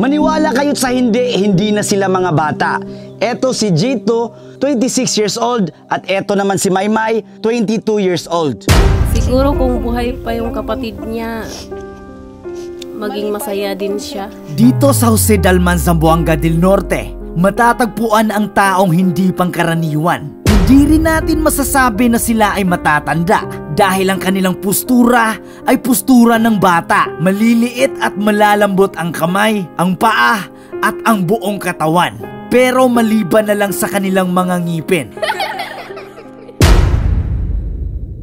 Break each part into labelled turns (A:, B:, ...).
A: Maniwala kayo't sa hindi, hindi na sila mga bata. Eto si Jito, 26 years old, at eto naman si Maymay, 22 years old.
B: Siguro kung buhay pa yung kapatid niya, maging masaya din siya. Dito
C: sa Jose Dalman, Zamboanga del Norte, matatagpuan ang taong hindi pangkaraniwan. Hindi rin natin masasabi na sila ay matatanda dahil ang kanilang postura ay postura ng bata. Maliliit at malalambot ang kamay, ang paa at ang buong katawan. Pero maliban na lang sa kanilang mga ngipin.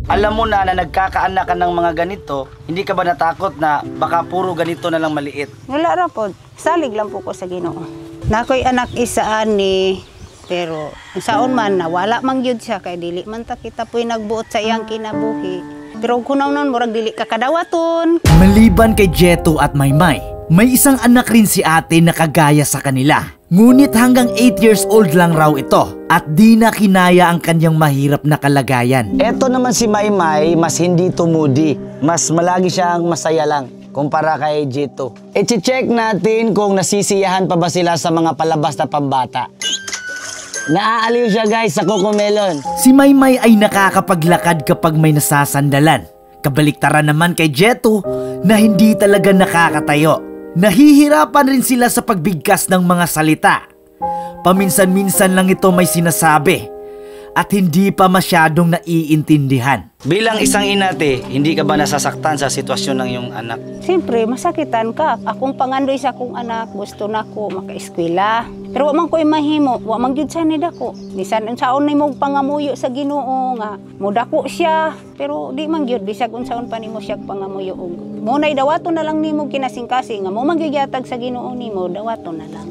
A: Alam mo na nagkakaanak ka ng mga ganito, hindi ka ba natakot na baka puro ganito na lang maliit?
D: Wala ra po. Salig lang po ko sa Ginoo. Nakoy anak isa ani, pero saon man nawala man gyud siya kay dili man ta kita po'y nagbuot sa iyang kinabuhi. Pero kunaw nun murag dili ka kadawaton.
C: Maliban kay Jeto at Maymay, may isang anak rin si ate na kagaya sa kanila. Ngunit hanggang 8 years old lang raw ito at di na kinaya ang kanyang mahirap na kalagayan.
A: Eto naman si Maymay, mas hindi tumudi. Mas malagi siyang masaya lang kumpara kay Jito. I-check natin kung nasisiyahan pa ba sila sa mga palabas na pambata. Naaaliw siya guys sa Cocomelon.
C: Si Maymay ay nakakapaglakad kapag may nasasandalan. Kabaliktaran naman kay Jeto na hindi talaga nakakatayo. Nahihirapan rin sila sa pagbigkas ng mga salita. Paminsan-minsan lang ito may sinasabi at hindi pa masyadong naiintindihan.
A: Bilang isang inate, hindi ka ba nasasaktan sa sitwasyon ng iyong anak?
D: Siyempre, masakitan ka. Akong pangandoy sa akong anak, gusto na ko maka-eskwela. Pero wa man ko'y mahimo, wa man gyud sanid ako. Bisan unsaon nimo pangamuyo sa Ginoo nga, mudako siya. Pero di man gyud bisag unsaon pa nimo siya pangamuyo. Munay dawaton na lang nimo kinasing-kasing nga mo man gyud yatag sa Ginoo nimo, dawaton na lang.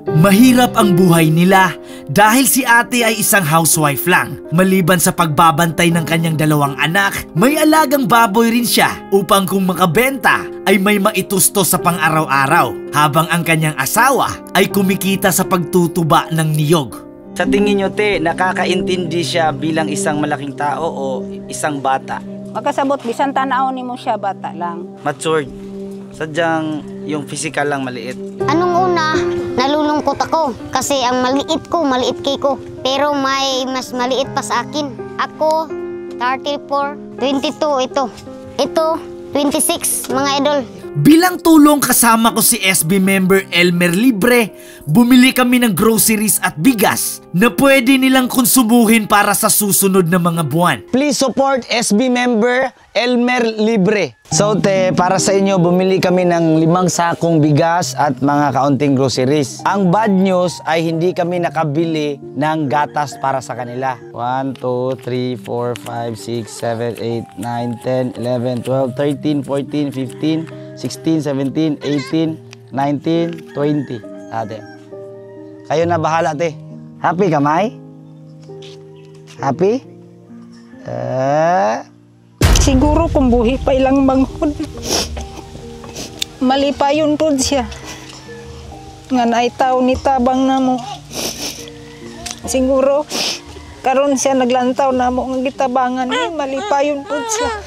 C: Mahirap ang buhay nila dahil si ate ay isang housewife lang. Maliban sa pagbabantay ng kanyang dalawang anak, may alagang baboy rin siya upang kung makabenta ay may maitusto sa pang-araw-araw. Habang ang kanyang asawa ay kumikita sa pagtutuba ng niyog.
A: Sa tingin nyo te, nakakaintindi siya bilang isang malaking tao o isang bata?
D: Makasabot, bisan tanaw nimo siya, bata lang.
A: Matured. Sadyang yung physical lang maliit.
E: Anong una, nalulungkot ako kasi ang maliit kay ko. Pero may mas maliit pa sa akin. Ako, 34, 22 ito. Ito, 26 mga idol.
C: Bilang tulong kasama ko si SB member Elmer Libre, bumili kami ng groceries at bigas na pwede nilang konsumuhin para sa susunod na mga buwan.
A: Please support SB member Elmer Libre. So te, para sa inyo, bumili kami ng 5 sakong bigas at mga kaunting groceries. Ang bad news ay hindi kami nakabili ng gatas para sa kanila. 1, 2, 3, 4, 5, 6, 7, 8, 9, 10, 11, 12, 13, 14, 15, 16, 17, 18, 19, 20. Ate, kayo na bahala te. Happy ka, May? Happy?
D: Siguro kung buhi pa ilang manghod, mali pa yun po siya. Nga naitaw ni tabang na mo. Siguro, karon siya naglantaw na mo ang gitabangan, mali pa yun po siya.